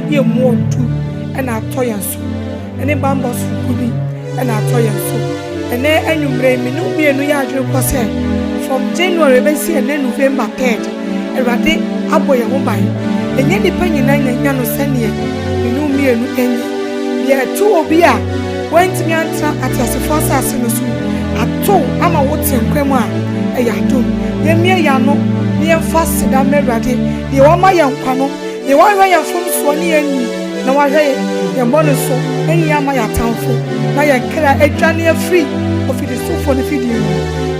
be a more too, and I toy and so, and a bambos could be, and I toy and so, and then you bring me no be a new yard from January, and then November 3rd, and I did a boy a woman, and yet depending on Yano Sanya, you know me and Nukenny. Yeah, 2 will be a went to me at the first assassin. I told I'm a water and crema, a yato, Yemia Yano, near fast Cedar Meradi, the one my young cano, the one where your phone swanny and me, no, I hear your bonus so, any Yamaya town for, now I can a journey free of it is so for the video.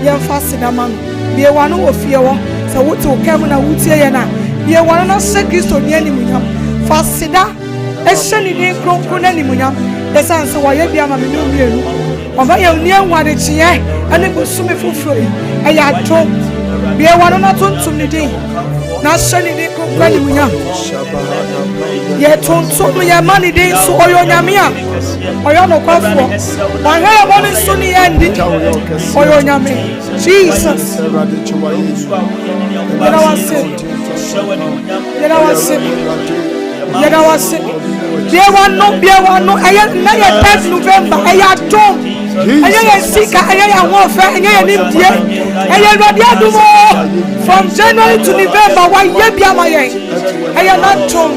Young fast Cedar man, be a one of fear, so what to Kevin would say, be a one of seconds to the enemy. Fast Cedar, a sunny day grown enemy, the sons of Wayabia, no. Over your near one, it's here, and it was so for free. I had told be a one not on to the day. Now, sunny day, complaining, yet told so many money days, so all your Yamia, or your no coffee. My hair one is sunny ending, or your Yami. Jesus, yet I was sick. There one no, I am 9th November, I had told. I sick, I am warfare, and I am not from January to November. Why, I am not told.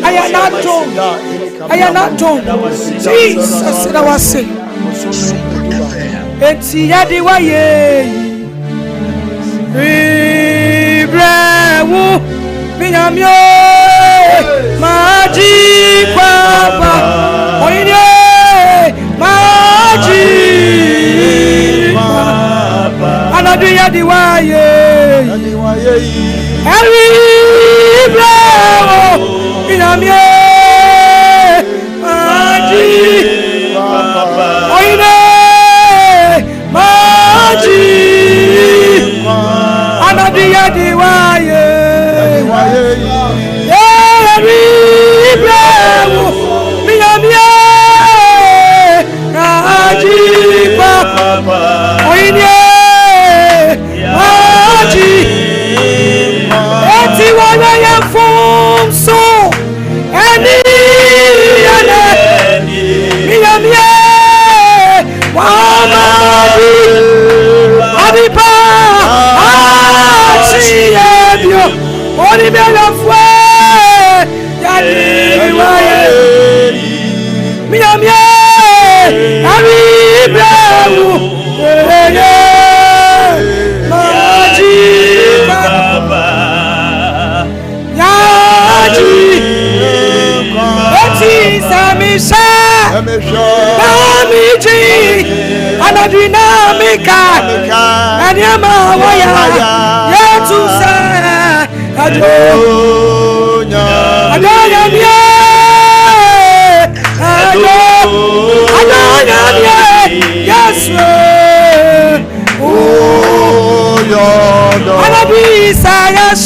I am not told. I am not told. Jesus said, I was sick. It's Yadi Waye. Bravo, Minamio, Maji Papa, Oye. Anadria diwaye, Harry Bravo, Inamie, Maji, Oine, Maji, Anadria diwaye, Harry Bravo, Inamie. Papa, oye, Maji, eti wana ya form so, eni, minamie, wamadi, adipa, achiyebyo, oni bela fwe, yadi waye, minamie. Ari Bravo, Maji Papa, Yaji, Eti Samisha, Namiji, Anadina Mika, Anyama Waya, Yetusa, Adonya, Adonya, yes, oh, your Anabisa, yes,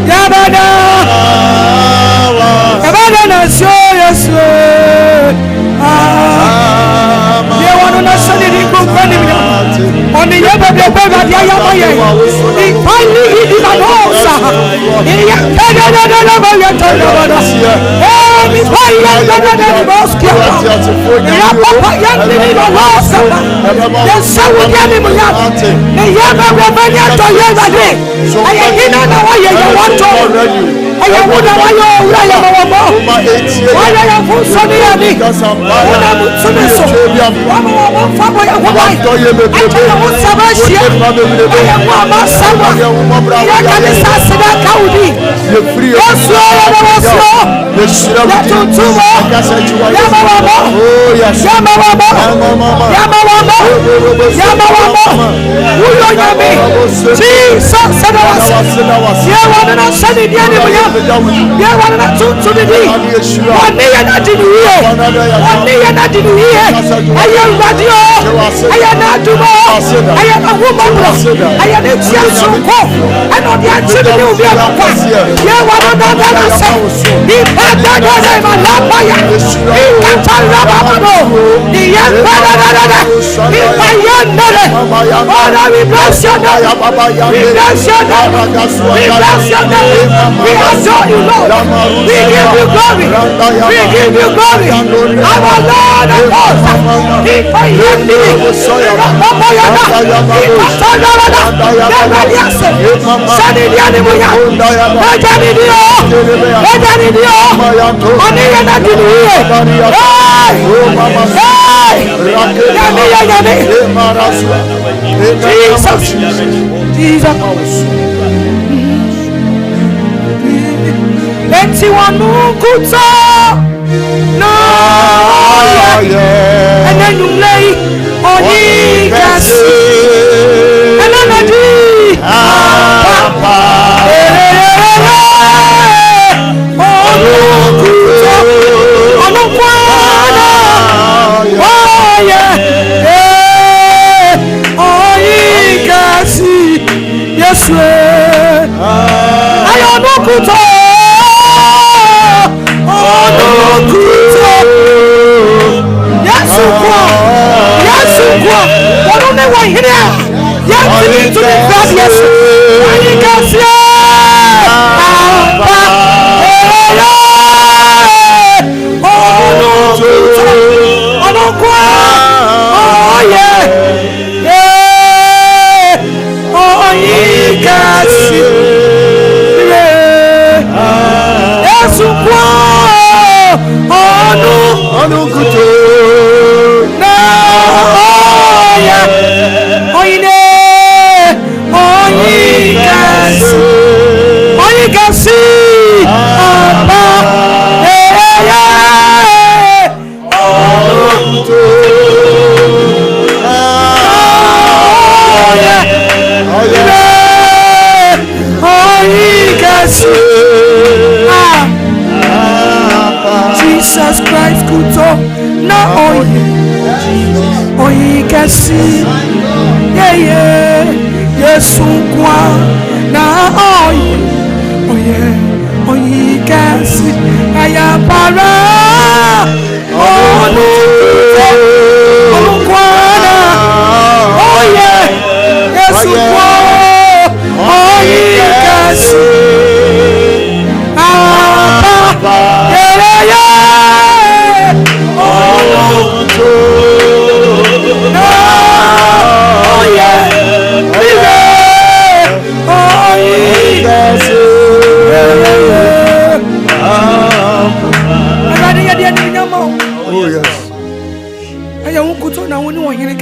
Yabada Yes, yes, you want to know something? On the other day, he finally hit him at all.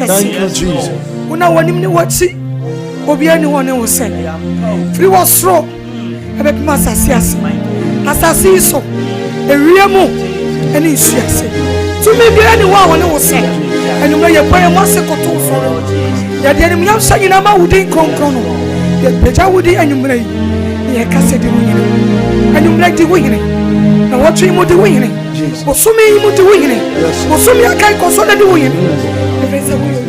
Thank you, Jesus. Una wanim ni wachi obi ani won wo se free was throw ebe pima asasi so ewiemu ani isuase tumi bi ani won wo se anuma ye boye mo se koto so ya de ani nyam sa nyina ma wudi konkro no ye peja wudi anumra yi ye kase de wuyine anumra di wuyine na watwi mu di wuyine osumi mu di wuyine osumi akai ko so de wuyine ebe se wuyine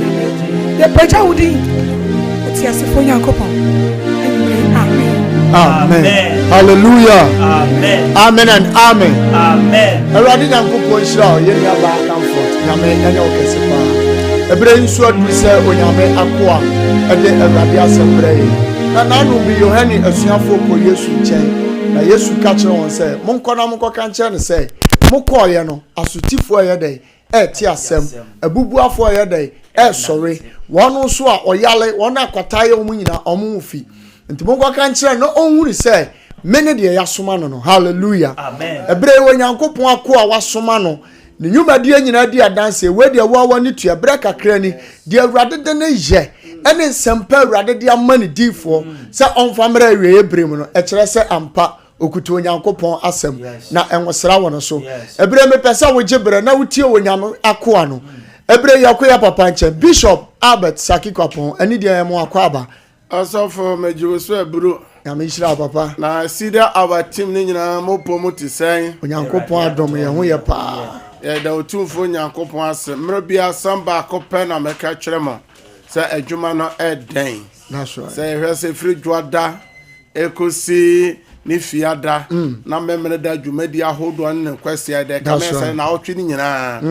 ye peja wudi oti asefo nyankopon. Amen. Amen. Hallelujah. Amen. Amen and amen. Amen. Eradi nyankopon shira ye nya ba comfort. Nyame enye okese pa. Ebre nsu adu se onyame akoa ede eradi asembre yi. Na nanu bi Yohani asuafo ko Yesu nchen. Na Yesu ka kire won se monko na monko ka nche ne se mokọ ye no asotifo ye dey ti asem abubuafo ye dey sori wonu so a oyale wonu akwataye omu nyina omu fi nti monko ka nche no onhuri se mene de yasoma no hallelujah amen ebre wo nyankopon akoa wasoma no ne nyumadie nyina di adanse we de wa ni tu ebre kakra ni de awrade de ne ye ene nsempa awrade de amani difo se onfamra awie ebre mu no e kire se ampa okutu onyankopon asem na enwosra wono so ebre me pesa wo gibre na wutie wonyam akoa no ebre yakoya papa nche Bishop Albert Sakikwapon ani de mo akwaba asofo mejiwoso eburu ya me shira papa na Cedar our team ni nyina mopo muti sen onyankopon adom ye ho ye pa ya da otumfo onyankopon asem mre bia Sompa akopɛ na meka kyerɛ mo sɛ adwuma no ɛden that's right sɛ hwese free dwada ekosi ni fiada na memre da dwumadi ahodo ne kwase da kamesa na otwe ni nyina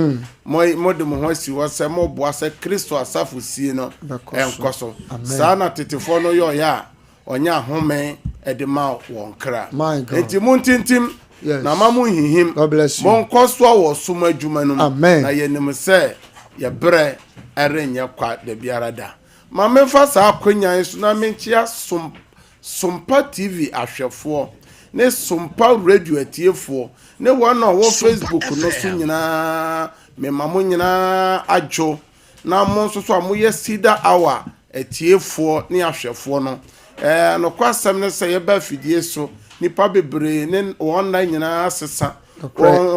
mo de mo ho si wo se mo boa se Kristo asafo sie no enkoso sa na tetefo no yo ya onya home edema won kra enti muntintim na mamu hihim mo nkoso wo suma adwuma no na yenim se ye bre erenye kwa da biara da ma memfa sa akonyan so na menchia Sompa TV ahwefo ne Sompa radio atiefo ne wona wo Facebook no so nyina me mamo nyina ajo na mo so amoye Cedar hour atiefo ne ahwefo no no kwasem ne se ye ba fidie so nipa bebre ne wona nyina asesa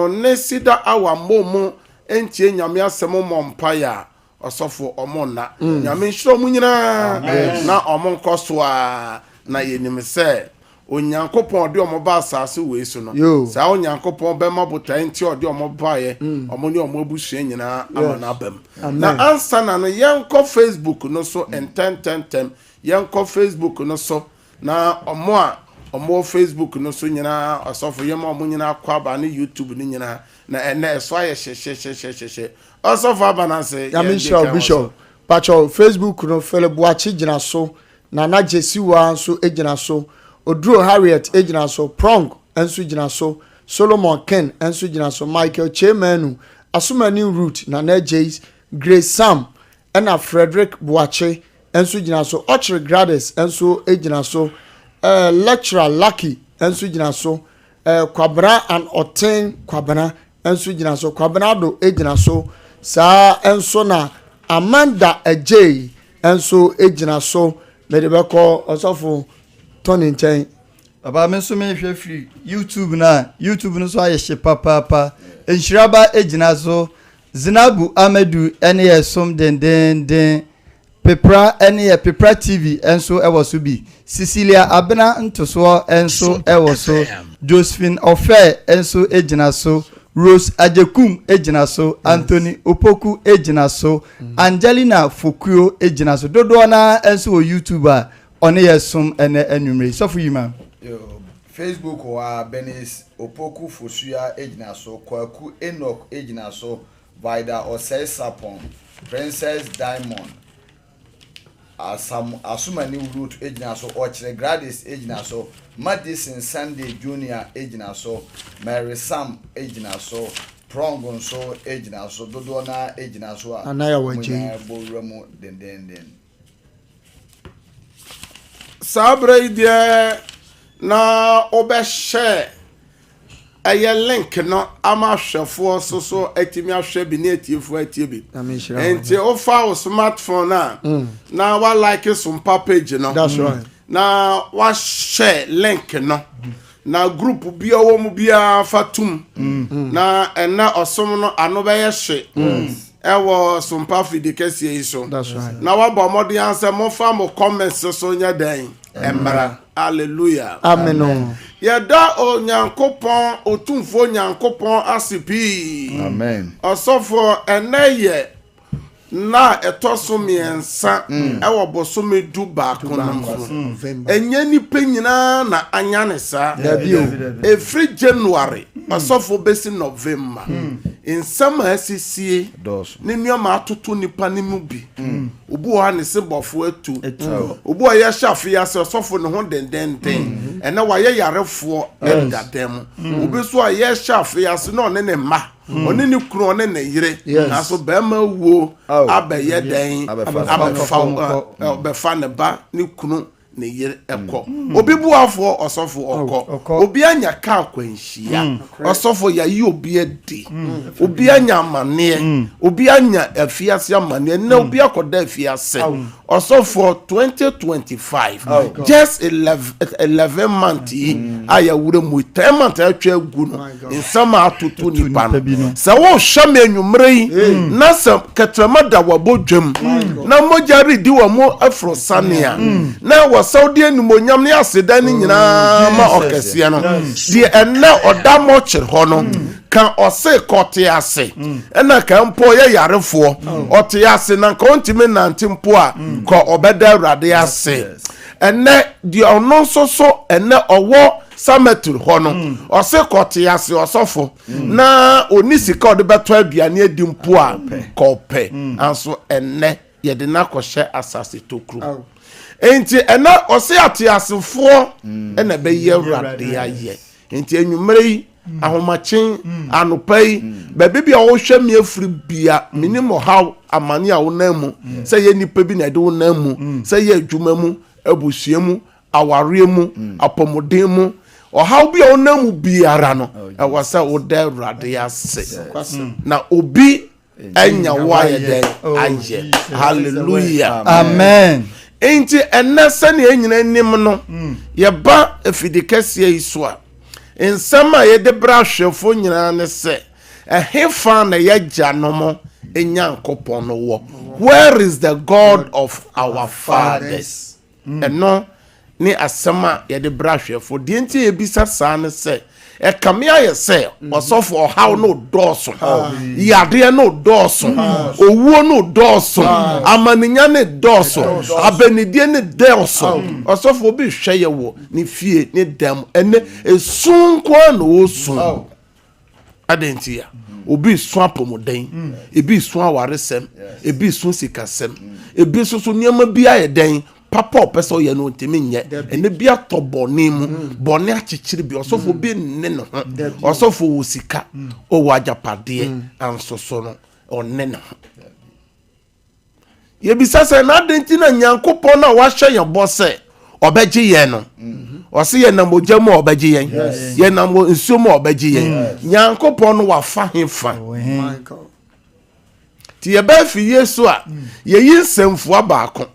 ne Cedar hour momo entie nyame asem mompa ya osofo omona nyame nhiro mu nyina na omonkoso a na yenim se onyankopon de omoba asase we so no sa onyankopon be mabota enti ode omoba ye omoni omobusu nyina amana abam na ansa na no yenko Facebook no so enten yenko Facebook no so na omo Facebook no so nyina asofo yema omo nyina kwaba na YouTube ni nyina na ene so aye hye asofo abana se ya mention Bishop pacho Facebook no fele boachi gina so na Jesiwa so ejina so Odro Harriet ejina so Prong enso jina so Solomon Ken enso jina so Michael Chemanu Asumani Root na Jays Grace Sam ena Frederick Boache enso jina so Ochre Grades enso ejina so lecturer Lucky enso jina so Kwabra and Oten Kwabana enso jina so Kwabanado ejina so sa enso na Amanda Ejay enso ejina so medebeko osofo Tony nchen baba me so me hwe free YouTube no so ayehye papa enhiraba ejina so Zinabu Amedu ene yesom den Pepra ene ye Pepra TV enso ewo so bi Cecilia Abena ntoso enso ewo so Josephine Ofe enso ejina so Rose Ajekum ejina so Anthony Opoku ejina so Angelina Fokuo ejina so dodo na enso o YouTuber one yesum ene enumre so for you man Facebook wa Benis Opoku Fosua ejina so Kwaku Enoch ejina so Vida Osei Sapon Princess Diamond Asumani Root ejina so Ochre Gladys ejina so Madison Sunday Junior ejina so Mary Sam ejina so Prongon so ejina so Dodona ejina so Anaya waje Boremu den sabre ide na obehye eye link no amahwefo so etimi ahwe bi na etiefo atiebi enti o fa o smartphone na wa like Sompa page no that's right na wa share link no na group bia wo mu bia fatum na ena osom no ano be ye hye ewo Sompa fidi kese yi so that's right na wa bo modern answer mo fa mo comments so nya den embra hallelujah amen yada onyankopon otumfo onyankopon asipi amen osofo eneye na etoso miensa ewo bosome du ba kono enye nipa nyina na anya ne sa every January asofo besi November nsama asisie ne nneoma atoto nipa ne mu bi obu ha ne se bofo atu obu ya shafe ya se asofo ne ho dendenden ena wa ye yarefo edadem obi so ya shafe ya se no ne ma oni ni kunu oni ne yire aso be ma wo abeye den abefa ne ba ni kunu ne yire ekọ obi bu afọ osofo okọ obi anya ka akwanhia osofo ya yi obi edi obi anya amane obi anya afiase amane na obi akoda afiase osofo 2025 just 11 months aya wure mu 10 months atwa gu no nsama atoto ni pa se wo hwame anwumre yi na se ketrama da wabodwam na mojari di wa mo afrosania na Saudi enumonyam ne aseda ni nyina ma okese no de enne odamo kyer ho no kan ose kote ase ena kan mpo ye yarefo ote ase na kan ontime nante mpo a ko obeda awrade ase enne de ono so enne owo sametul ho no ose kote ase osofo na onisika ode beto aduane adi mpo a ko pe anso enne ye de na kohye asase tokru enti ena ose atiasefo ena be ye awrade aye enti enwumre yi ahomachen anopai bebe bia wo hwe me afiri bia minimo how amane a wo namu se ye nipa bi na de wo namu se ye adwuma mu abusuamu aware mu apomoden mu o how bia wo namu biara no e wasa wo da awrade ase na obi enya wa ye den aye hallelujah amen. Enti enese ne enyina nim no ye ba afidikase isua ensama ye de brahwefo nyina ne se ehefa na ye gyanom enyankopon no wo where is the God of our fathers eno ni asema ye de brahwefo de enti ye bisa sa ne se e kamia ye se osofo how no doso yade no doso owuo no doso amaninya ne doso abenidie ne doso osofo bi hwe ye wo ne fie ne dam ene esunko na osun adentia obi sun apomoden ebi sun awaresem ebi sun sikasem ebi so niam bi ayeden papa opeso ye no ntimi nye ene bia to boni mu boni achichiri bi osofo bi nne no osofo wo sika o wajapade ansoso no onne no ye bisasa na adenti na nyankopon na wa hye ye bose obeji ye no osi ye na mojamu obeji ye ye na mo nsuomu obeji ye nyankopon no wa fa hefa my god ti ye ba fi yesu a ye yinsemfo abaako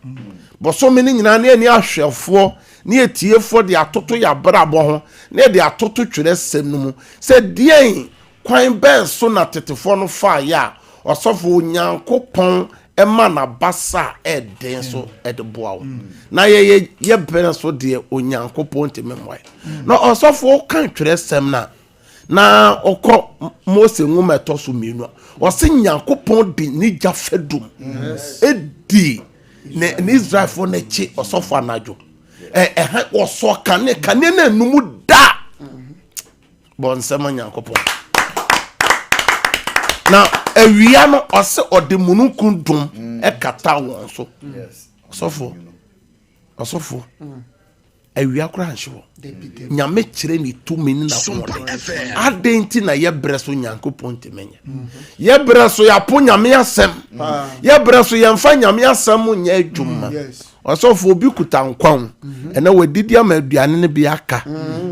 boso me ni nyina na ani ahwefo na etiefo de atoto ya brabo ho na de atoto twere sem no mu se dien kwan ben so na tetefo no fa ya osofo nyankopon ema na basa eden so edeboa na ye bere so de onyankopon tememwa na osofo kan twere sem na okọ Mose nwuma to so mienu osi nyankopon de ni jafedum edi ne Israel for ne chi osofo anajo oso kane na numu da bon sema nyankopon na ewia no ose ode munukun dum kata won so osofo ewia kura nhwo nyame kire ni tumi ni na won adenti na ye breso nyankopon temenya ye breso ya po nyame asem ye breso ye mfa nyame asem nya adwuma osofo obi kuta nkwan ena wadidi ama aduane ne bi aka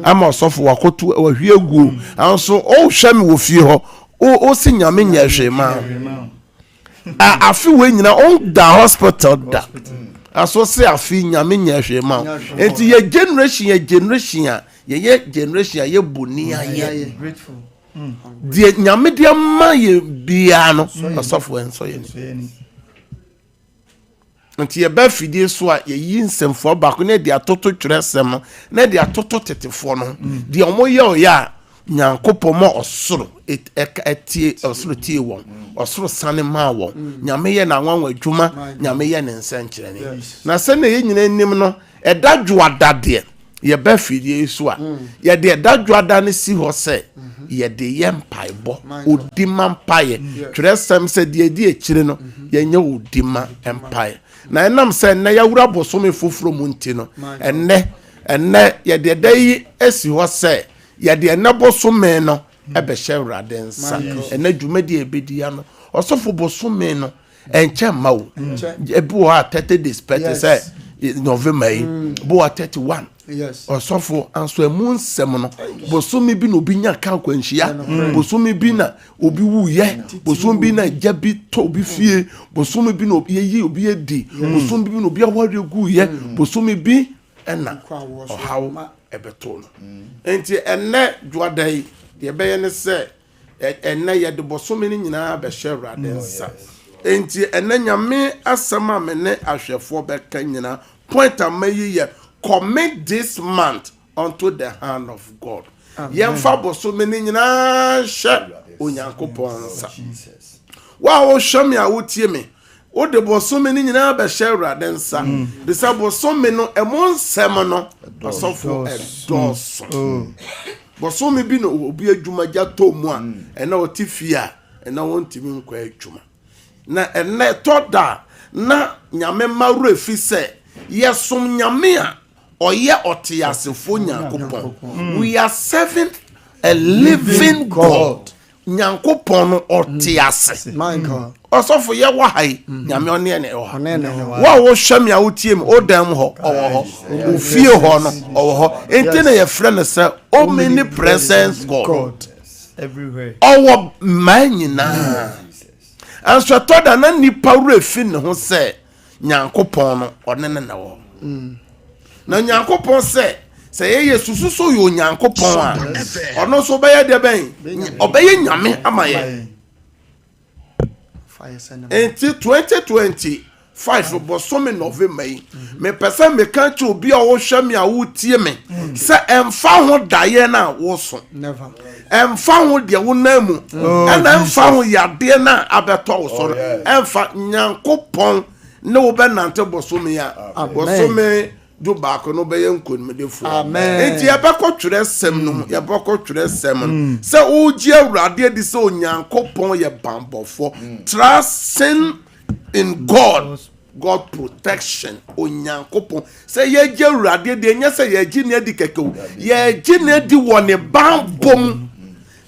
ama osofo wakoto wahwie gu anso o hwame wo fie ho o si nyame nya hwema afi we nyina on da hospital da aso se afi nyame nya hwema enti ye generation ye boni aye Grateful. die nyame de ma ye bia no asofo enso ye ni enti ye ba fidie so a ye yi nsemfo ba ko na de atoto twere sem na de atoto tetefo no de omo ye o ya nyankopɔn ma ɔsoro etie ɔsoro tie wɔn ɔsoro sane ma wɔn nyame yɛ na nwanwa adwuma nyame yɛ ne nsɛnkyerɛne na sɛ na yɛ nyina nim no ɛda dwoada deɛ yɛba fidie so a yɛde ɛda dwoada no si hɔ sɛ yɛde yɛ mpaebɔ odi ma mpaeɛ twerɛsɛm sɛ deɛ di akyire no yɛnyɛ odi ma mpaeɛ na ɛnam sɛ nnɛ yɛawura bosome foforɔ mu nti no ɛnnɛ yɛde ɛda yi asi hɔ sɛ yɛde ɛnɛ bosome no ɛbɛhyɛ Awurade nsa ɛnɛ dwumadi ɛbɛdi ya no ɔsɔfo bosome no ɛnkyɛ mma wo ebi wɔ a 30 days pɛte sɛ November yi bo wɔ 31 ɔsɔfo anso ɛmu nsɛm no bosome bi na obi nya ka akwanhyia bosome bi na obi wuyɛ bosome bi na gya bi tɔ obi fie bosome bi na obi yɛyi obi adi bosome bi na obi awɔre guyɛ bosome bi ɛna ɔhaw ɛbɛtɔ no enti ɛnɛ dwoada yi deɛ ɛbɛyɛ ne sɛ ɛnɛ yɛde bosome no nyinaa bɛhyɛ Awurade nsa enti ɛnɛ nyame asɛm a me ne ahwɛfoɔ bɛka nyinaa point a mayi yɛ commit this month unto the hand of God yɛmfa bosome no nyinaa hyɛ Onyankopɔn nsa wa wo hwɛ me a wotie me o de bosome no nyinaa bɛhyɛ Awurade nsa bisa bosome no ɛmo nsɛm no asɔfo ɛdɔɔso bosome bi no obi adwuma gya tɔ mu a ɛna ɔte fie a ɛna wɔntimi nkɔ adwuma na ɛnɛ tɔda na nyame mawura fi sɛ yɛsom nyame a ɔyɛ ɔteasefo Nyankopɔn we are serving a living God Nyankopɔn no ɔtease ɔsɔfo yɛ wɔ ha yi nyame ɔne ne ɛwɔ ha wa wo hwɛ me a wotie me odam hɔ ɔwɔ hɔ ofie hɔ no ɔwɔ hɔ enti na yɛfrɛ no sɛ omnipresence God everywhere ɔwɔ mmaa nyinaa answɛtɔ da na nipa wura fi ne ho sɛ Nyankopɔn no ɔne ne na wɔ na Nyankopɔn sɛ yɛyɛ susu so yɛ Nyankopɔn a ɔno so bɛyɛ deɛ bɛn ɔbɛyɛ nyame ama yɛ enti 2025 bosome November yi me pɛsɛ me ka kyɛ obi a wohwɛ me a wotie me sɛ ɛmfa ho daeɛ na wo so ɛmfa ho deɛ wo nan mu ɛna ɛmfa ho yadeɛ na abɛtɔ wo so ɛmfa Nyankopɔn ne wo bɛnante bosome a bosome do baako no bɛyɛ nkonimdefo enti yɛbɛkɔ twerɛ sɛm no sɛ wogye Awurade adi sɛ Onyankopɔn yɛ bambɔfo trusting in God protection Onyankopɔn sɛ yɛgye Awurade adi ɛnyɛ sɛ yɛgye ne adi kɛkɛw yɛgye ne adi wɔ ne bambom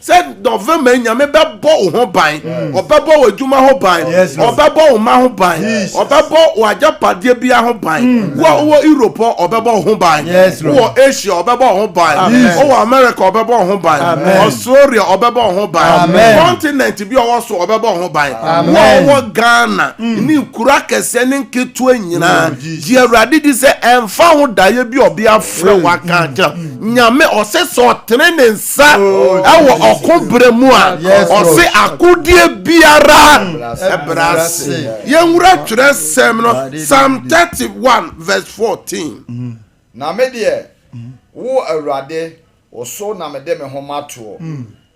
sɛ November nyame bɛbɔ wo ho ban ɔbɛbɔ wo adwuma ho ban ɔbɛbɔ wo ma ho ban ɔbɛbɔ wo agyapadeɛ bia ho ban wo Europe ɔbɛbɔ wo ho ban wo Asia ɔbɛbɔ wo ho ban wo America ɔbɛbɔ wo ho ban Australia ɔbɛbɔ wo ho ban continent bi ɔwɔ so ɔbɛbɔ wo ho ban wo Ghana ne kura kɛseɛ ne nketewa nyinaa gye Awurade di sɛ ɛmfa ho daeɛ bi ɔbi afrɛ waka kyerɛ nyame ɔsɛ sɛ ɔtene ne nsa ɛwɔ ɔkobrɛ mu a ɔse akodie biara ɛbrase yɛnwura twerɛ sɛm no Psalm 31 verse 14 na me deɛ wo Awurade ɔso na me de me ho mato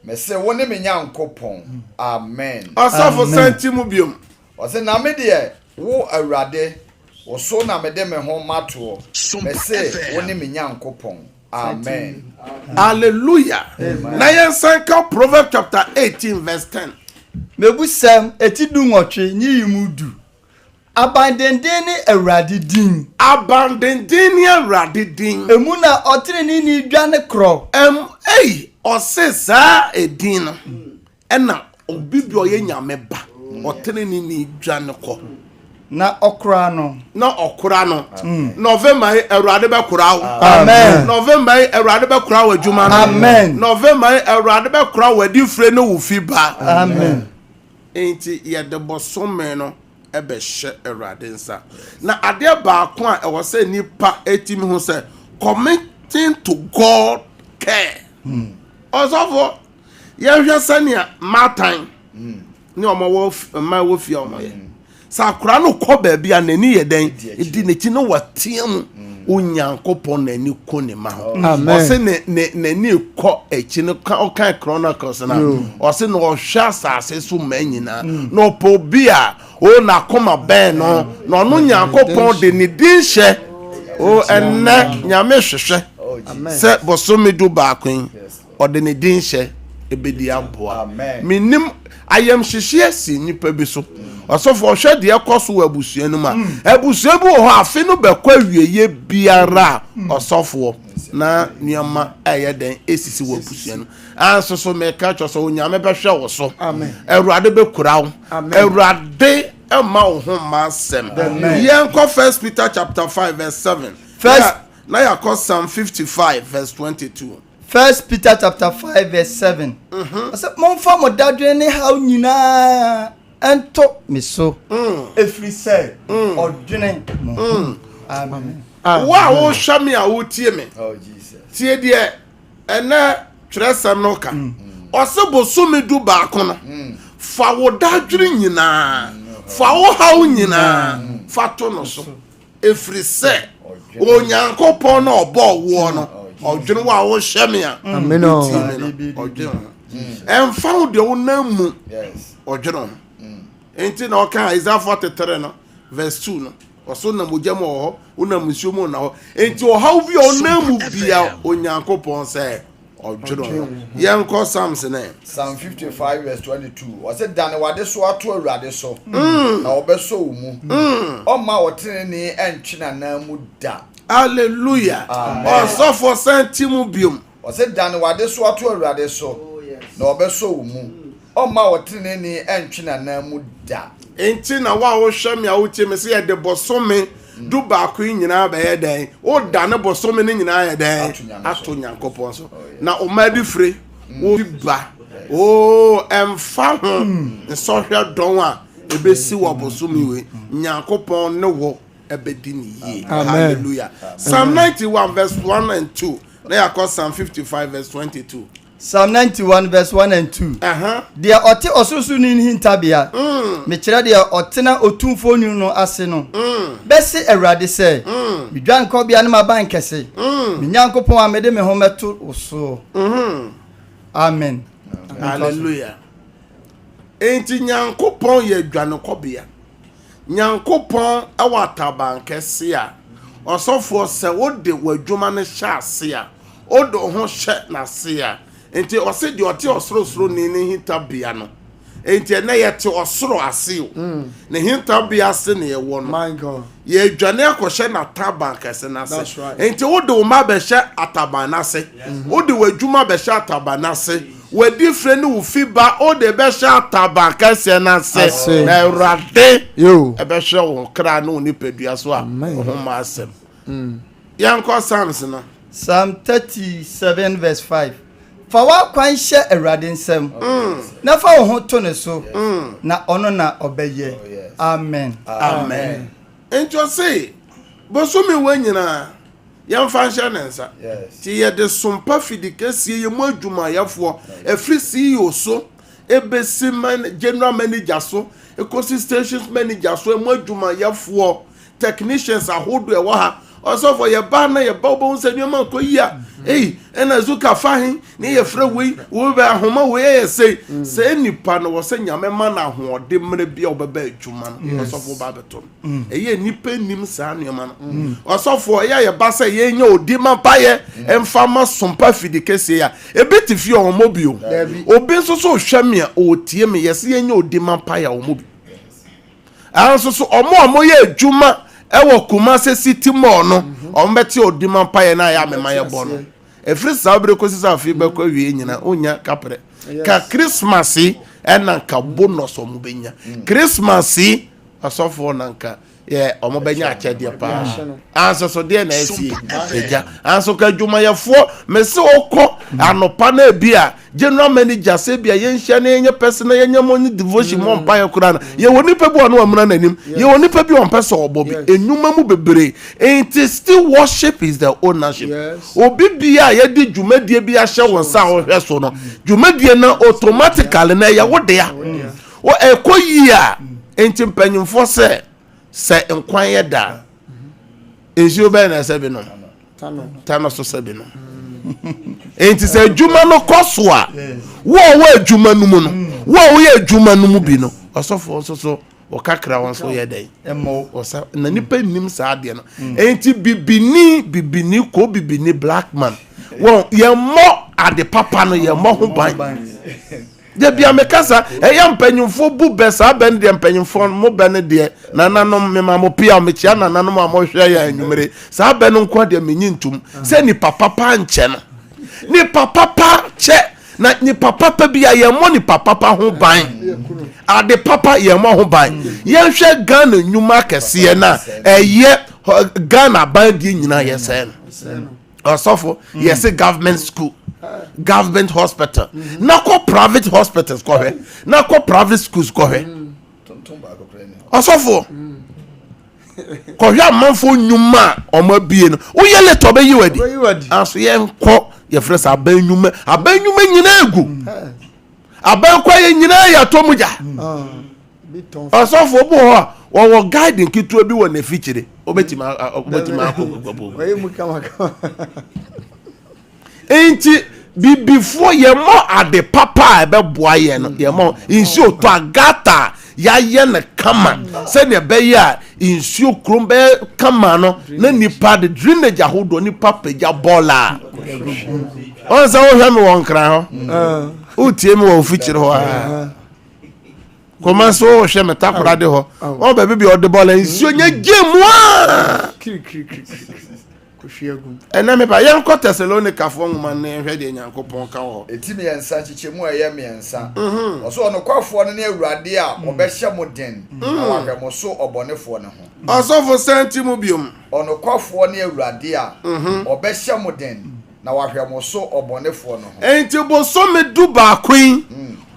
me se wo ne me Nyankopɔn amen ɔsafo santi mu biom ɔse na me deɛ wo Awurade ɔso na me de me ho mato me se wo ne me Nyankopɔn amen hallelujah na yɛnsanka Proverbs chapter 18 verse 10 mebusam eti du nwɔtwe nyi mu du abandenden ne Awurade din emu na ɔtere ni dwane korɔ ɔse saa edin no ɛna obi bi ɔyɛ nyame ba ɔtere ni dwane kɔ na okra no November Awurade bɛkora wo amen November Awurade bɛkora wo adwuma no amen November Awurade bɛkora wo adifre no wo fi ba amen enti yɛde bosome no ɛbɛhyɛ Awurade nsa na adeɛ baako a ɛwɔ sɛ nipa etimi ho sɛ committing to God care ɔsɔfo yɛhwɛ sɛnea matan ne ɔmo wɔ fie ɔmo yɛ sakura no kɔ baabi a n'ani yɛ den edi n'akyi no wɔteɛ mu unyankopon na ni ko ne ma Amen. o se ne ni ko echi no kan chronicles na o se no hwa asase so manyina no po bia o na koma ben no no nyankopon de ni din hye o enne nyame hwehwe se bosomi du baakwen o de ni din hye ebedi aboa minim ayam hyehyɛ si nipa bi so ɔsɔfo ɔhwɛ de ɛkɔ so abusua no ma abusua bi wɔ hɔ afi no bɛkɔ awieye biara ɔsɔfo na nneɛma ɛyɛ den esisi wɔ abusua no anso so mɛka kyɛ so onyame bɛhwɛ wo so awurade bɛkura wo awurade ɛma wo ho ma asɛm yɛnkɔ 1 Peter chapter 5 verse 7 na yɛakɔ Psalm 55 verse 22 1 Peter chapter 5 verse 7. I said, "Monfa mo dadwe ne haw nyina ento me so." Every say odwene mo. Amen. Wa wo hwa me a wo tie me. Oh Jesus. Tie de ena tresam no ka. Ose bosomi du baako no. Fa wo dadwe nyina. Fa wo haw nyina. Fa to no so. Every say onyankopon na obo wo no. Odwene wa wo hye me a. Amen. Odwene. Emfa wo de wo namu. Yes. Odwene. Enti na oka Isaiah 43 no verse 2 no. Oso na mojam ho, una musumo na ho. Enti o haw bi o namu bia onyankopon se odwene. Yenko Psalms na. Psalm 55 verse 22. O se dane wade so ato awurade so. Na obeso wo mu. O ma wotene ni entwe na namu da. Hallelujah. Also for sentimu biom. O se dane wade so ato awurade so. Na obeso wo mu. O ma wotene ni entwe na namu da. Enti na wa wo hwe me a wo tie me se ye de bosome du baako nyina ba ye den. O da ne bosome ne nyina ye den. Ato nyankopon so. Na o ma bi fire wo ba. O emfa ho nso hwe don a ebesi wo bosome we. Nyankopon ne wo ebedi ni ye. Hallelujah. Psalm 91 verse 1 and 2. Na yakọ Psalm 55 verse 22. Psalm 91 verse 1 and 2. Dia ote osusu ni hintabia. Me kire dia otena otumfo nu no ase no. Besi awurade se. Me dwan ko bia ne maban kese. Me nyankopon amede me ho meto oso. Amen. Hallelujah. Enti nyankopon ye dwan ko bia. Nyankopon awataban kese a. Osofo se wode wadwuma ne hye ase a. Odo ho hye na se a. Enti ose di ote osoro ni hintabia no. Enti na yete osoro ase o. Ne hintabia ase ne ye wo no. My God. Ye dwane akohye na taban kese na se. That's right. Enti wode wo ma be hye ataban na se. Wode wadwuma be hye ataban na se. Wadi freni wo fiba ode be hye ataban kese na se. Na urade Yo. e be hye wo kra no ni pedua so a ho ma asem. Yanko Psalms na. Psalm 37 verse 5. Fa wa kwan hye awurade nsem. Na fa wo ho to ne so. Na ono na obeye. Amen. Amen. Ento say bosomi wanyina yamfa hye nensa. Ti ye de sompa fidikesie ye mu adwuma yafo efri CEO so ebesi man general manager so ecosystem manager so mu adwuma yafo technicians ahodo e wa ha. Also for your banner, your bubble, and your man, hey, and a zuka fahin, near Freeway, we were home way, say any pan was saying your man, who didn't be over bed, Juman, also for Barberton. A year nipping him, son, your man. Also for a bassa, ye know, demon pie, and farmers some puffy the case here. A bit if you're mobile, or been so shamia, or TM, yes, ye know, demon pie or mobile. I also saw more, Juma. Ewo Kumase City Mall no ombeti odiman paye na ya memaye bo no efri sabre ko sisa afi be ko wie nyina onya kapre ka Christmas e na ka bonus o mubenya Christmas asofo na nka ye omobenya achede pa anso so de na esi eja anso ka dwumayefo mese okọ anopa na bia general manager se bia ye nhia na yenye person yenye money devotion mo mpa ye kura na ye woni pe bi ono amuna nanim ye woni pe bi on person obo bi enuma mu bebre and still worship is the ownership obi bia ye di dwumadie bi ahye wonsa ho hwe so no dwumadie na automatically na ye wode ya wo ekoyi a enti mpanyimfo se nkwan ye da nsuo bɛn na ɛsɛ bi no tano so sɛ bi no enti sɛ adwuma no kɔ so a wo adwuma no mu no wo yɛ adwuma no mu bi no ɔsɔfo nso so wɔkakra wɔn so yɛ dɛn ɔsa na nipa nim saa adeɛ no enti bibini ko bibini black man wɔn yɛmmɔ ade papa no yɛmmɔ ho ban de bia mekasa ɛyɛ mpanyimfo bu bɛ saa bɛn deɛ mpanyimfo mo bɛn deɛ nananom mema mo pia me kia nananom a mo hwɛ yɛ anwumere saa bɛn no nko deɛ menyi ntum sɛ ni papa nkyɛ no ni papa kyɛ na ni papa bi a yɛmmɔ ni papa ho ban ade papa yɛmmɔ ho ban yɛhwɛ Ghana nnwuma kɛseɛ na ɛyɛ Ghana ban die nyina yɛ sɛ no ɔsɔfo yɛsɛ government school government hospital nako private hospitals kɔhwɛ nako private schools kɔhwɛ ɔsɔfo kɔhwɛ amanfo nnwuma ɔmo abie no woyɛ le tɔbɛ yi wadi aso yɛnkɔ yɛfrɛ sɛ aban nnwuma nyinaa egu aban kɔ yɛ nyinaa yɛ atɔ gya ɔsɔfo bo hɔ a wɔwɔ guide nketewa bi wɔ ne fikyire obetimi akɔ enti bibifo yɛmɔ ade papa ɛbɛboa yɛ no yɛmɔ nsuo tɔ agata yɛayɛ ne kama sɛnea ɛbɛyɛ a nsuo kurom bɛyɛ kama no na nipa de drainage ahodoɔ nipa pagya bɔɔla ɔn sɛ wohwɛ me wɔ nkran hɔ wotie me wɔ ofikyiri hɔ a kɔma so wohwɛ me takora de hɔ ɔn baabi bi ɔde bɔɔla nsuo nyɛ gye mu a ɛnɛ mepa yɛnkɔ Thessalonica foɔ nwoma ne hwɛ deɛ Nyankopɔn ka wɔ ɛti miɛnsa kyekyɛmu a ɛyɛ miɛnsa ɔso ɔnokwafoɔ no ne awurade a ɔbɛhyɛ mo den na wahwɛ mo so ɔbɔnefoɔ no ho ɔsɔfo sɛnti mu biom ɔnokwafoɔ ne awurade a ɔbɛhyɛ mo den na wahwɛ mo so ɔbɔnefoɔ no ho enti bosome du baako yi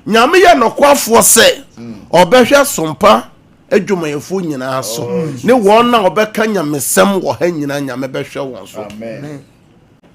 nyame yɛ nokwafoɔ sɛ ɔbɛhwɛ Sompa adwumayɛfo nyinaa so ne wɔn na ɔbɛka nyamesɛm wɔ ha nyinaa nyame bɛhwɛ wɔn so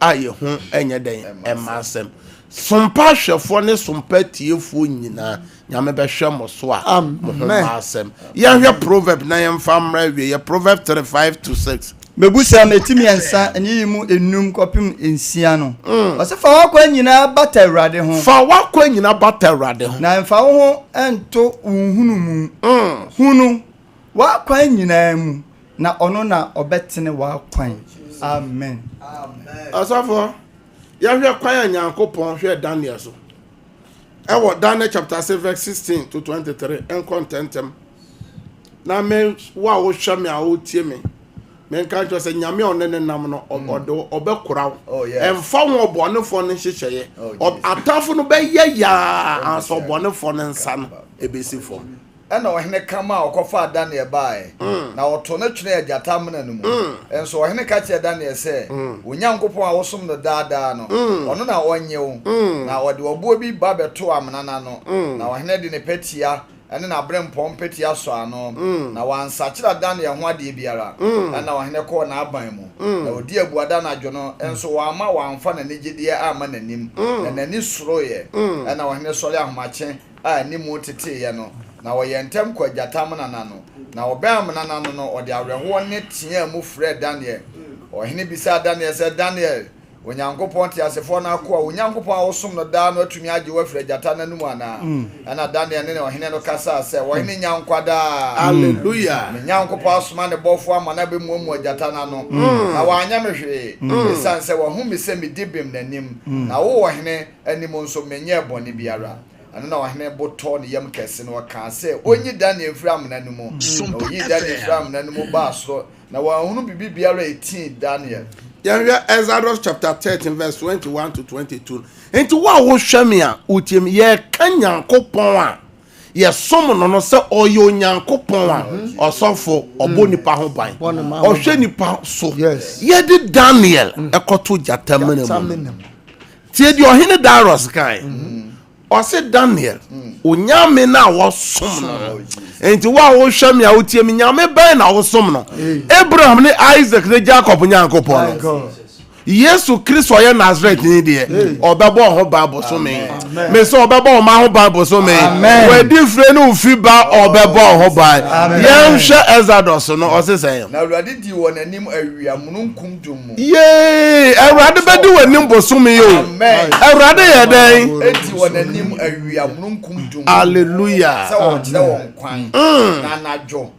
a yɛ ho ɛnyɛ dɛn ɛma asɛm Sompa hwɛfoɔ ne Sompa tiefoɔ nyinaa nyame bɛhwɛ mo so a mo ho ma asɛm yɛhwɛ proverb na yɛmfa mmra wie yɛ proverb 35-6 mebusa metimi ensa enyi mu enum kopim ensia no ose fa wakwa nyina bata awrade ho fa wakwa nyina bata awrade ho na mfa wo ho ento unhunu mu hunu wakwa nyina mu na ono na obetene wakwan amen asafo ya hwe kwan Nyankopɔn hwe Daniel so ewo Daniel chapter 6 verse 16 to 23 en contentem na men wa wo hwe me a wo tie me men kan to say nyame onene nam no obekura emfa wo obonefo ne hyehyeye atafo no be ya anso obonefo ne nsa no ebesifo ena ohene kama okofa Daniel bae na oto na twene agata mena no mu enso ohene ka che Daniel se onyankopon a wosom no daadaa no ono na onyew na ode obo bi ba beto amena na no na ohene de ne petia ene na brempom petia so ano na wansa kira Daniel ho ade biara ena ohene ko na aban mu na odi abuada na adwo no enso wama wamfa na negedie ama nanim na nani soroye ena ohene sori ahomache a ni mu tete ye no na woyentem kwa jatam na nano na obam na nano no ode awerho ne tia mu frɛ Daniel ohene bisa Daniel sɛ Daniel onyankopɔn te asefo na akɔ onyankopɔn a wosom no da no atumi agye wa frɛ jata nanum ana ana Daniel ne ohene no kasa sɛ ohene nyankwada hallelujah nyankopɔn asoma ne bɔfo ama na be mu jata na no na wanya me hwe esan sɛ wo hu me sɛ me dibem nanim na wo ohene anim nso menye bɔne biara ana ohene boto ne yam kese no ka se onyi Daniel fram nanumu onyi Daniel fram nanumu ba so na wa hunu bibi biara 18 Daniel ya Exodus chapter 13 verse 21 to 22 enti wa wo hwame a utiem ye kanyankopon a ye som no no se oyo nyankopon a osofo obonipa ho ban ohwe nipa so ye di Daniel ekoto jatamene mu tie di ohene Darius kai ose Daniel onyame na wosom no enti wa wo hwame a utiem nyame ban na wosom no Abraham ne Isaac ne Jacob nyankopon Yesu Kristo ye Nazareth ni de obebo ho Bible so me me so obebo ma ho Bible so me we different no fi ba obebo ho ba ye hwe Exodus no o se sen na Awurade di won anim awia mununkum dum mu ye Awurade be di won anim boso me yo Awurade ye den edi won anim awia mununkum dum hallelujah se o kire won kwan na anajo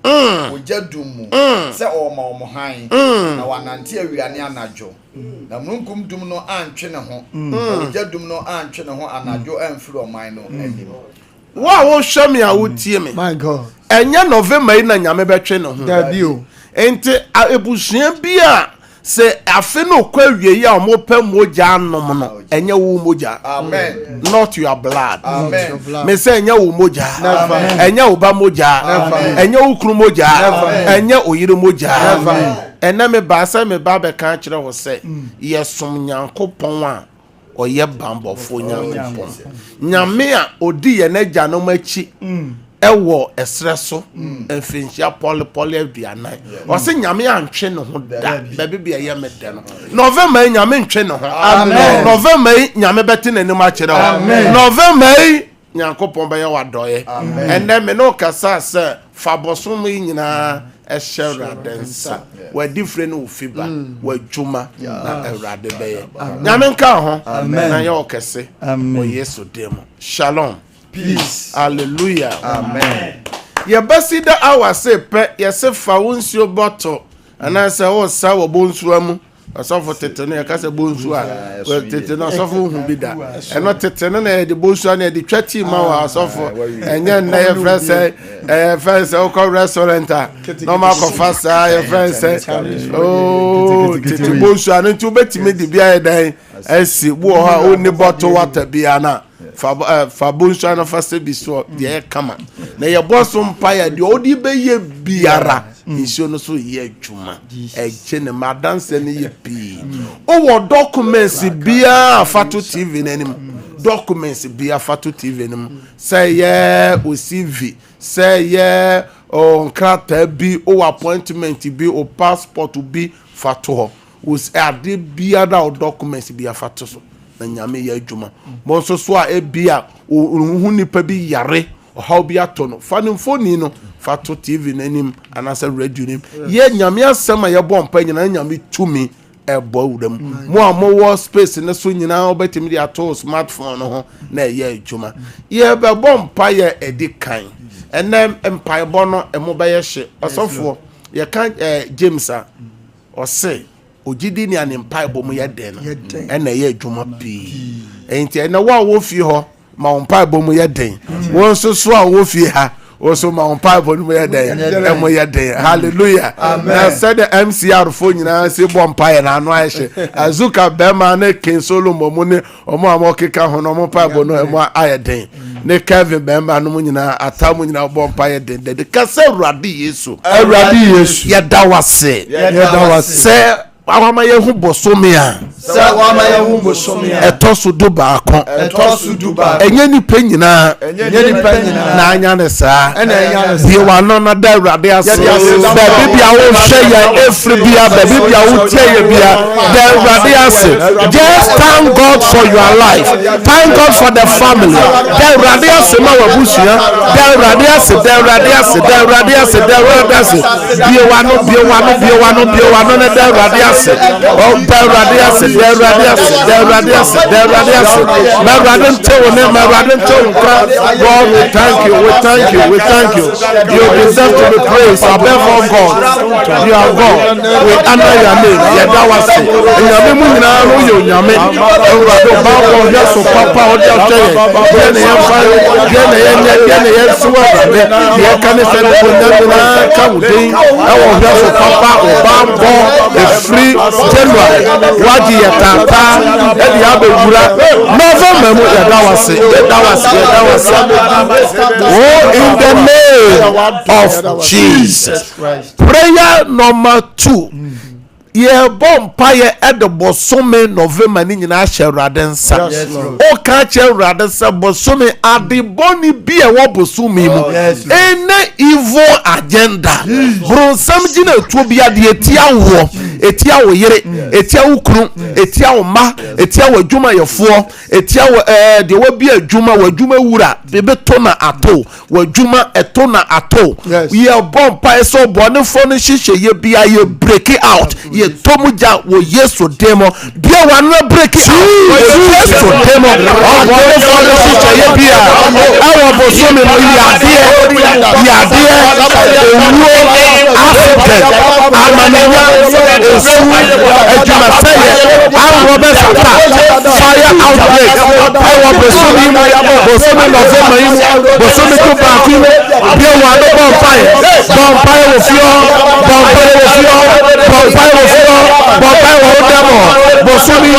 oja dum mu se o ma o mo han na wanante awia ne anajo na mununkum dum no antwe ne ho oja dum no antwe ne ho anajo amfiri o man no anim wa wo hwe me a wotie me My God. enya November yi na nyame betwe ne ho Dabio. ente ebusua bi a se afe no kwa wie ya omo pa moja anom no enya wo moja amen not your blood amen me say enya wo moja enya wo ba moja enya wo kru moja enya oyire moja ena me ba say me ba be kan kire wo say yesom nyankopon a oye bambofo nyankopon nyame a odi ye na gya no machi ewo esreso enfinchia poli aduanan o se nyame antwe ne ho da bebe bia ye mede no November nyame ntwe ne ho amen November nyame bete nanim a kire ho November nyankopon be ye wadoye enne me no kasa se fabosom nyina Erade nsa we different no fiba we dwuma na Erade be ye nyame nka ho na ye okese o Yesu dem shalom peace hallelujah amen ye basida awa se pe ye se fa wonsuo bottle ana se wo sa wo bonsuo amu asofo tete no ye ka se bonsuo a tete no asofo hu bi da eno tete no na ye de bonsuo na ye de twati ma wa asofo enye na ye friends o ko restaurant a no ma ko fasa ye friends oh tete bonsuo anu tu betimi de bia ye dan esi wo ha oni bottle water bia na Fabunso na fase biso de kama na ye boso mpaya de odi be ye biara nso no so ye adwuma eje ne madanse ne ye pi o wo documents bia Fatu TV nanim documents bia Fatu TV nanim say ye o CV say ye o nkrata bi o appointment bi o passport bi Fatu ho was ade bia da o documents bia Fatu so na nyame ya adwuma mo so so a ebia hu nipa bi yare o ha obi atono fa ne mfoni no Fatu TV nanim anasa radio nim ye nyame asema ye bo mpa nyina nyame tumi ebo wudam mo a mo wo space ne so nyina obetimi dia to smartphone no ho na ye adwuma ye be bo mpa ye edikan enem empire bo no emo be ye hye osofo ye kan James a o say ogidi ni anempa bo mu ye den no na ye adwuma pi enti na wo fi ho ma ompa bo mu ye den won so so a wo fi ha also ma ompa bo mu ye den emo ye den hallelujah na said the MCR fo nyina se bo ompa ye na anu ahye azuka bema na ken Solomon mu ne omo amokeka ho no ompa bo no emo aye den ne Kevin bema no mu nyina atamu nyina bo ompa ye den de ka se Awurade Yesu ye dawase se awama ye hu bosome a sa wama ye hu bosome a etosu du baako enye ni penyina na anya ne saa bi wa no na da Awurade ase ba bibia wo hwe ya every bia ba bibia wo tie ye bia da Awurade ase just thank God for your life, thank God for the family, da Awurade ase ma wabusia da Awurade ase bi wa no na da Awurade ase oh Radias God, we thank you. You deserve to be praised above all God. You are God. We honor your name. Yadawase. Nyame mu nyina no yo nyame. Ewurade ba ko ya so papa o dia teye. Ye ne yemfa, ye ne yesuwa be. Ye kan se no nyame ka wudin. Ewo ya so papa o ba bo e free January. Waji ya tata edi abegura. November mu yadawase. Oh, in the name of Jesus. Prayer number 2. Ye bompa ye edebo some November ni nyina hye Awurade nsa. O ka hye Awurade nsa bosome adeboni bi e wo bosome mu. Ene evil agenda. Bronsam gina tuo bi ade etia wo. etia wo yere etia wo kunu etia wo ma etia wo adwuma yefo etia wo de wo bi adwuma wo adwuma wura bebe to na ato wo adwuma eto na ato ye bompa eso bonefo no hihye ye bia ye break it out ye tomuja wo Yesu demo bia wa no break it out Yesu demo bonefo no hihye ye bia awo bosomi no yade owuo accident amanenya esu adwuma seye awo be sata fire outbreak awo bosomi November yi bosomi to baako bia wa no bonfire wo fio bonfire wo demo bosomi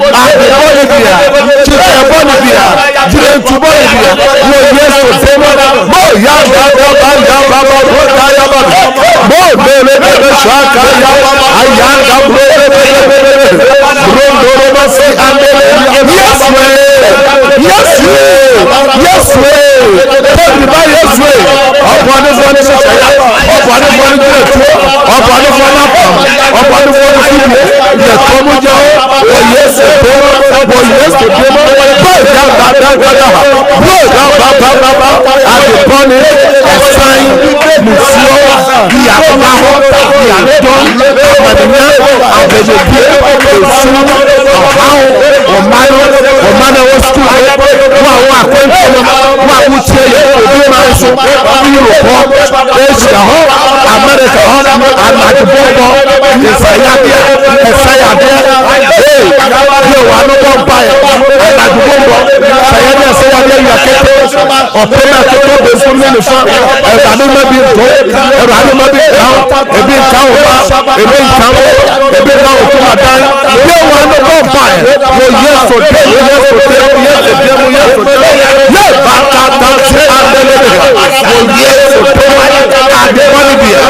Bolivia chike Bolivia jirentu Bolivia wo Yesu demo mo ya mo bele shaka ya ayanga brondoro masi andele yes way everybody yes way opone fone shaya opone fone direto opone fone opone fone fide ye komo jo o Yesu demo adepone esan musuo yakoba yadon amanenya abedebie esu ọhaw ọmano wo school wa akwentono wa wutie obi ma so Europe Asia ho America ho amadbobo esayade yo wa no bomba amadbobo sayade sayade yakete opena to be funu ne fa erade ma bi do erade ma bi down ebi nkan o ebi nkan o kuma dan yo wa no bomba yo Yesu demo ye bakata se andele yo Yesu demo adeboni bia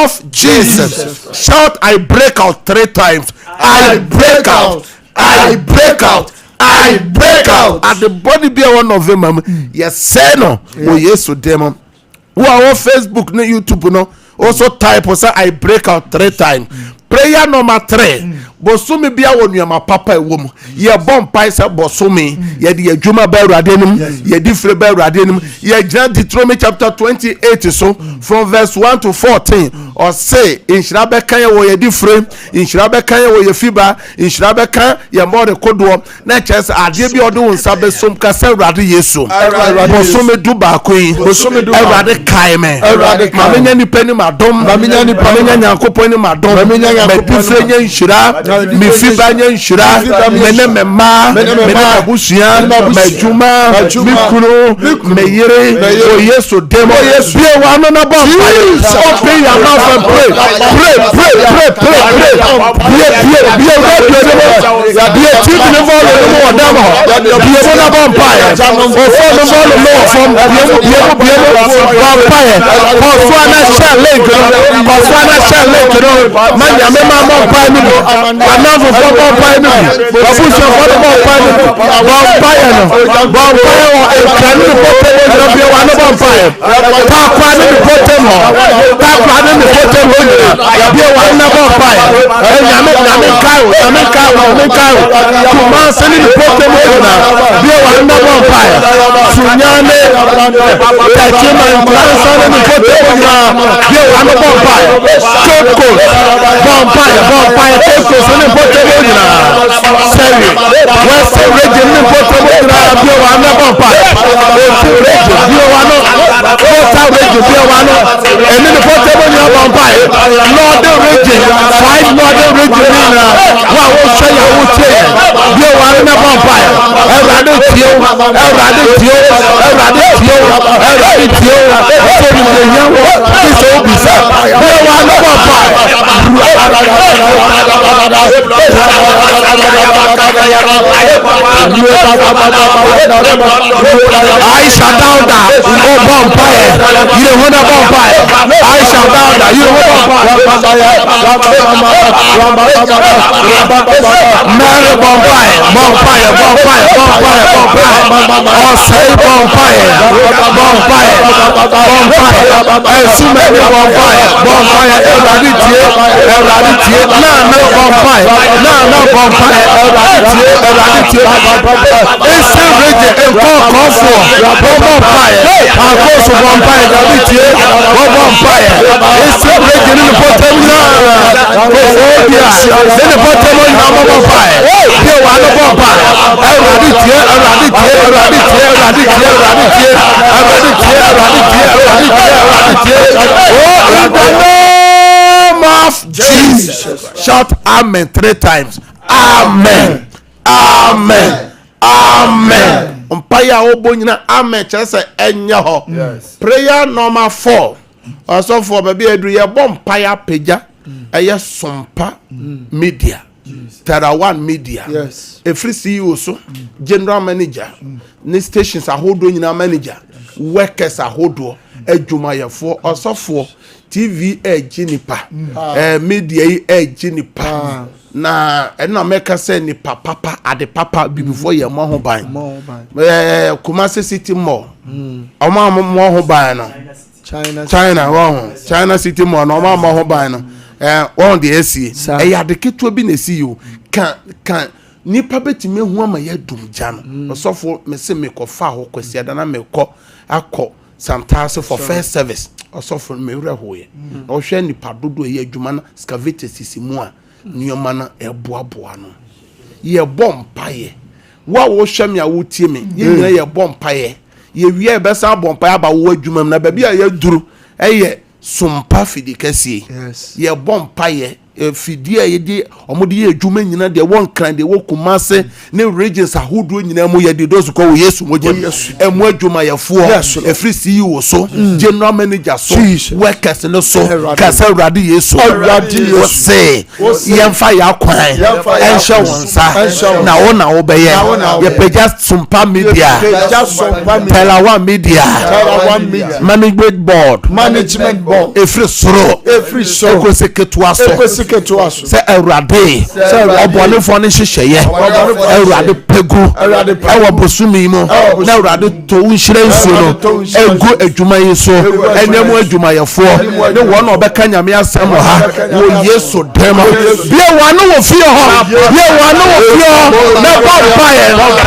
of Jesus. Shout, I break out 3 times. I break out. At the body be one of them. Yes, say no. Oh, yes, to them. Who are on Facebook, no YouTube, no. Also type or say I break out 3 times. Prayer number 3. Bosumi bia wonu ma papa ewom. Ye bom pai se bosumi. Ye di adwuma ba urade nim. Ye di fre ba urade nim. Ye John Deuteronomy chapter 28 so from verse 1 to 14. Or say inshira be kan ye wo ye di fre, inshira be kan ye wo ye fiba, inshira be kan ye mo de kodo. Na chese ade bi odo wonsa be som ka se urade Yesu. Bosumi du ba ko yi. Bosumi du urade kai me. Ma menya ni pani madom. Ma menya Nyankopon ni madom. Ma di fre nya inshira mi fiba nya nshira mene mema mene abusuya majuma mi kunu me yere o Yesu demo be wa no na bomb open your mouth and pray be tip ne vol no mo demo be na bomb fire o fo no vol no from be fire o fo na shell link no manya mema bomb fire ni another football fire no official football fire no bomb fire no bomb fire o can you put it in the one bomb fire ta kwa ni put him ho be one bomb fire nyame kai kuma sani ni put him ho na be one bomb fire sunyane takima transfer ni put him na be one bomb fire koko bomb fire koko sani put him ho na seri west region ni put him ho na be one bomb fire region be one total region be one and ni put him ho na bomb fire northern region 5 northern region na wa wo say ya wo tie be one bomb fire everade tio so ni dey yan wo so be say be one bomb fire I shall down that. Oh, vampire. You want a vampire. I shall down that. You want a vampire. Mary vampire. Vampire. Vampire. Vampire. Vampire. Oh, say vampire. Vampire. Vampire. And so many vampire. Vampire. Eradicate. Eradicate. No vampire. No vampire. Eradicate. It's still rigid and call for vampire. I go to vampire. Eradicate. Vampire. It's still rigid in the bottom. In the bottom of the vampire. Here one of vampire. Eradicate. Eradicate. Eradicate. Eradicate. Eradicate. Eradicate. Oh, in the name of Jesus. Shout amen 3 times. Amen. Amen. Amen. Umpire obonyina amen chese enya ho. Prayer number 4. Also for baby edu ye bompire peja eye Sompa media. Tera One media. Yes. A free CEO so general manager. Ni stations ahodo nyina manager. Workers ahodo adwumayefo osofo TV ejinipa media ejinipa na ena meka say ni papa ade papa before ye mo ho ban Kumasi City Mall oma mo ho ban no China won China City Mall no oma mo ho ban no on the AC ya de keto bi na si yo kan nipa betime hu ama ya dumja no osofo me se me kofa ho kwasi ada na me ko akọ sometimes for first service osofo me wura hoye na o hwe nipa dodo ye adwuma na excavator sisimu a nioma na eboaboa no ye bompaye wa wo hwe me a wo tie me ye nyina ye bompaye ye wie e besa bompaye aba wo adwuma na ba bia ye duru eye Sompa fidikasi ye bompaye fidie ye di omodi ye adwuma nyina de won kran de wo Kumase ne regions ahodo nyina mu ye de dozu ko Yesu moje emu adwuma ye fo efri CEO so general manager so workers no so kasa urade Yesu urade yo say ye mfa ya kwan ensha wonsa na wo na wo be ye peja Sompa media Tera One media management board efri soro ekoseketua so say Erade obone fo ne hyehyeye Erade pegu ewo bosumi mu na Erade to nhire nsu no egu adwuma yeso enemu adwuma yefo ne wo na obeka nyame asem ha wo Yesu dem bia wano wo fie ho bia wano wo fie ho na papaye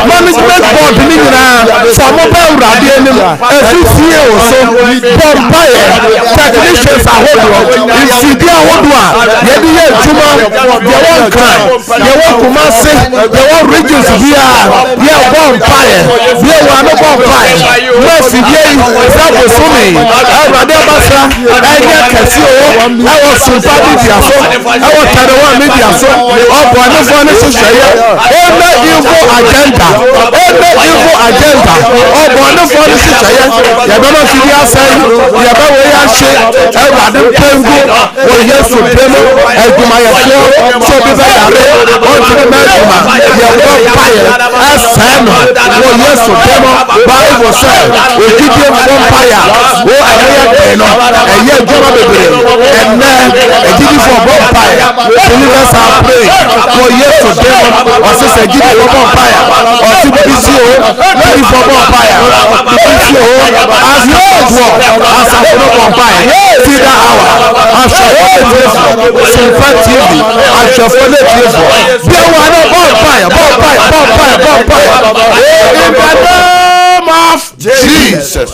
management board ni nyina samo ba Erade enim efifie wo so papaye technicians ahodo ifidi ahodo a yedi Juma, they won't cry, they won't Kumasi, they won't regions here, they are bonfire, they were no bonfire. Mercy, they was swimming. I rather Basa, I get Casio, I was Sompa media, I was Tera One media, so up one of one is every evil agenda, up one of one is you don't see the outside, you have a way I say, I rather Pengu, or yes, Supremo. So be better on the America you go fire as Sam oh yes so demo Bible said we give you fire oh area no and you go baby and then give you for fire believers are praying oh yes so demo or say give you for fire or to be see give you for fire as you as a fire Cedar hour as Sompa TV I shall follow you. There were no bonfire. In the name of Jesus.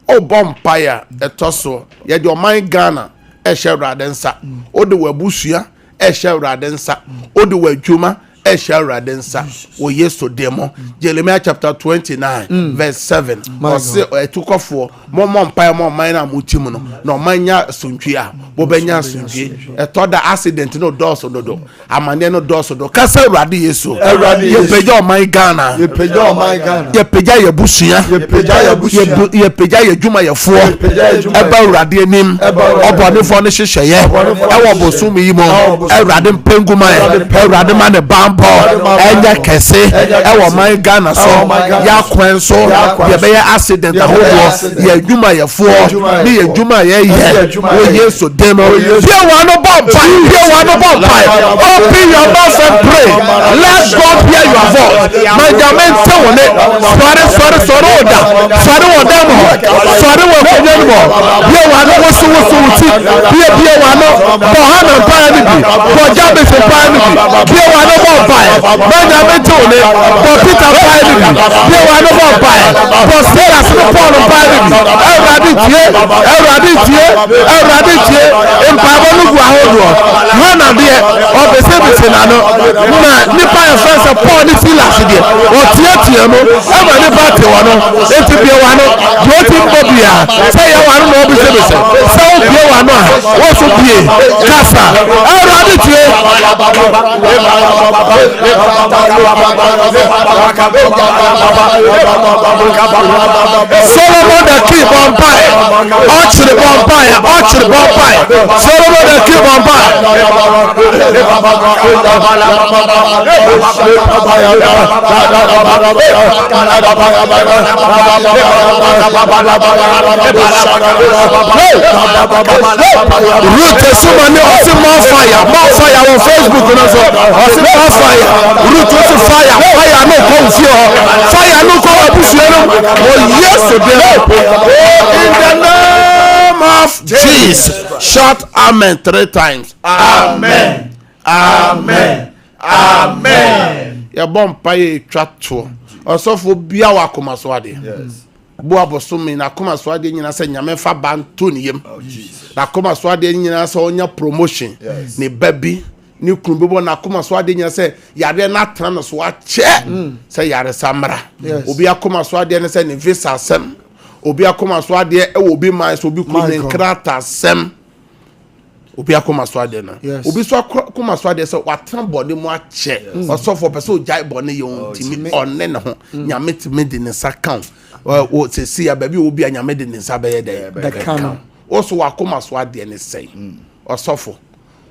Oh, bonfire, a tosso. Yet your mind Ghana, a shall radensa. O the Wabusia, a shall radensa. O the Wajuma. Esha radensa o yeso demo Jeremiah chapter 29 verse 7 o se took off for mo mpa mo man na mutimu no no manya suntwia bo benya suntwie e to da accident no doso dodo amane no doso do kasa urade yeso ye peja o man Ghana ye peja ye busua ye peja ye dwuma ye fo e ba urade anim obone fo no hyehyeye e wo bosumi yi mo urade mpenguma e urade man ne bam ɛnyɛ kɛse ɛwɔ man Ghana so yɛakwan so yɛbɛyɛ accident ahodoɔ yɛ adwumayɛfoɔ ne yɛ adwuma yɛyɛ wɔ Yesu dim bia wa no bɔ mpae open your mouth and pray let God hear your voice manjame nte wo ne sɔre oda sɔre wɔ dɛm hɔ sɔre wɔ akonnwa no hɔ bia wa no woso wuti bia wa no bɔ ha na mpae no bi bɔ gya bɛfɛ mpae no bi bia wa no bɔ mpae manjame nte wo ne bɔ Peter mpae no bi bia wa no bɔ mpae bɔ Silas no Paul mpae no bi Awurade tie mpaebɔ no gu ahodoɔ hana deɛ ɔbɛsɛbɛsɛ n'ano na nipa yɛfrɛ sɛ Paul ne Silas deɛ ɔteatea mu ɛma nipa te wɔ no enti bie wa no deɛ ɔti mbɔ bia sɛ yɛ wa no na ɔbɛsɛbɛsɛ sɛ wobie wa no a wɔso bie kasa Awurade tie Solomon the king bompae ɔkyere bompae Solomon the king bompae Ruth esumani ɔsi more fire wɔ Facebook no so ɔsi more fire Ruth ɔsi fire no kɔ nsuo hɔ fire no kɔ abusua no wɔ Yesu de in the name of Jesus shout amen 3 times amen yɛbɔ mpaeɛ twa toɔ ɔsɔfo bia wɔ akoma so adeɛ bo abosome na akoma so adeɛ nyina sɛ nyame fa ba nto ne yam na akoma so adeɛ nyina sɛ ɔnya promotion ne babi ne kunu bɛbɔ na akoma so adeɛ nyina sɛ yare na atena no so akyɛ sɛ yare samra obi akoma so adeɛ ne sɛ ne visa asɛm obi akoma so adeɛ ɛwɔ obi man so obi kunu ne nkrata asɛm obi akoma so ade na obi so akoma so ade sɛ watena bɔne mu akyɛ ɔsɔfo pɛ sɛ ogyae bɔne yɛ ntimi ɔne ne ho nyame timi de ne nsa kan o sesi ya baabi obi a nyame de ne nsa bɛyɛ dɛ kan ɔso wakoma so ade ne sɛ ɔsɔfo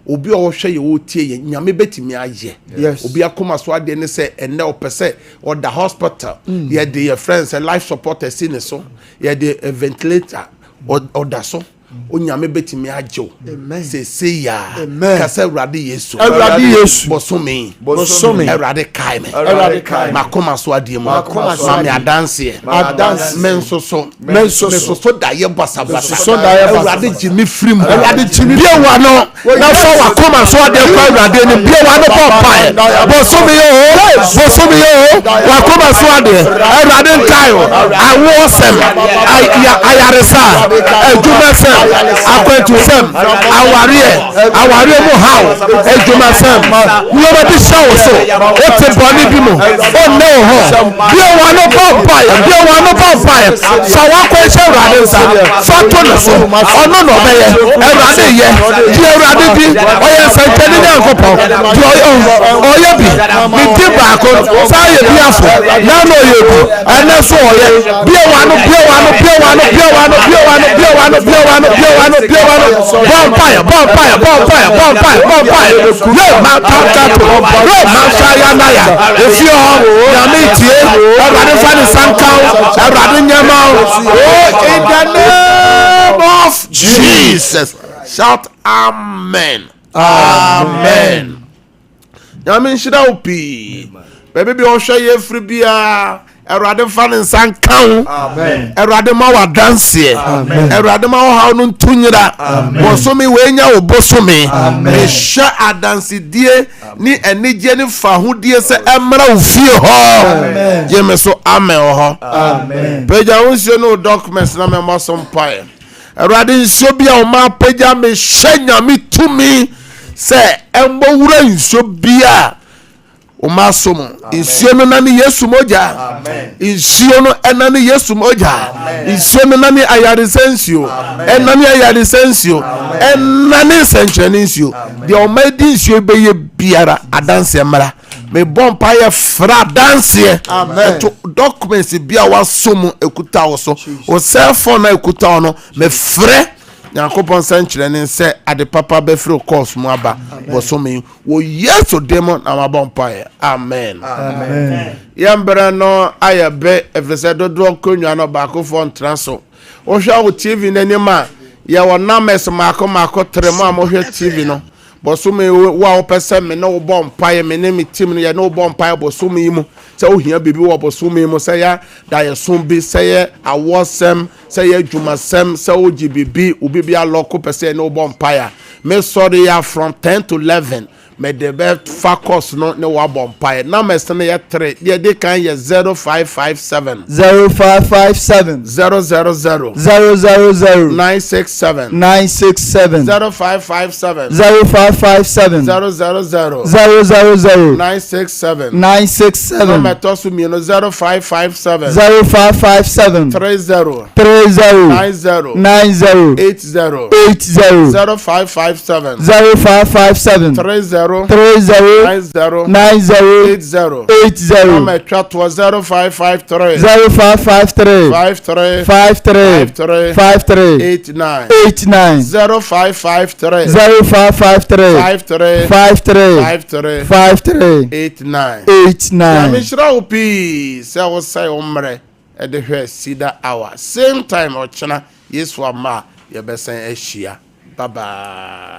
obi a ɔhwɛ yɛ ɔtie yɛ nyame betimi ayɛ obi akoma so ade ne sɛ ɛnɛ ɔpɛ sɛ ɔda hospital yɛ de yɛ friends life support si ne so yɛ de ventilator ɔda so onyame betimi agyew sese ya kasa Awurade Yesu bosome Awurade kae me makoma so adie mu mame adanse menso so da ye basa Awurade gimi firim bie wa no na fa wakoma so ade kwa Awurade ni bie wa no papai bosome yo wakoma so ade Awurade kae awo sem ayaresa adwuma sem akwantu sem aware mu haw ejuma sem nyoma bi shawo so ote boni bi mu onne ho bi wa no papai sawa kwa che Awurade nsa fato no so ono no beye Awurade ye di Awurade bi oye sankani nyankopɔ di oye bi mi di baako sa ye bi afo na no ye bi ene so oye bi wa no bonfire. In the name of Jesus, shout amen. Amen. Amen. Should I be? Baby, be on share your free beer. Erade fa ne nsan kan amen erade ma wa danse amen erade ma wa ha no ntunyira bosome we nya wo bosome me sha adanse die ni enije ni fa hodie se emra wo fie ho amen ye me so amen ho amen peja wonse no documents na me mo Sompa erade nso bia o ma peja me shanya me tumi se embo wura nso bia o ma somo insuo no na ne Yesu moja insuo no ena ne Yesu moja insuo no na ne ayaresensio ena ne ayaresensio ena ne senchensio de o ma di insuo be ye biara adanse mara me bompa ye fra danse to documents bia wa somo ekuta wo so o cell phone na ekuta no me frɛ nyankopɔn san kyerɛ ne sɛ ade papa bɛfiri course mu aba bosome wo yesu demo na mabɔ mpaeɛ amen yɛmbrɛ no ayɛ bɛ ɛfiri sɛ dodoɔ konwa no baakofo ntena so wohwɛ wo tv n'anim a yɛwɔ names maako trem a mohwɛ tv no bosome wo a wopɛ sɛ me ne wo bɔ mpaeɛ me ne me team no yɛ ne wo bɔ mpaeɛ bosome yi mu sɛ wohia biribi wɔ bosome yi mu sɛ yɛ daeɛso bi sɛ yɛ awɔsɛm sɛ yɛ adwumasɛm sɛ wogye biribi wo biribi alɔko pɛ sɛ ne wo bɔ mpaeɛ me sɔre yɛ from 10 to 11 me de be fa course no ne wa bɔ mpaeɛ numbers no yɛ 3 deɛ de kan yɛ 0557 0557 000 000 967 967 0557 0557 000 000 967 967 number to so mi no 0557 0557 30 30 90 90 80 0557 0557 30 30 90 90 80 80 number to 0553 0553 53 53 53 89 89 0553 0553 53 53 53 53 89 89 Mishra upi se wo sai omre e de hwe Cedar hour same time ochena yesu ama ye besen ahia bye bye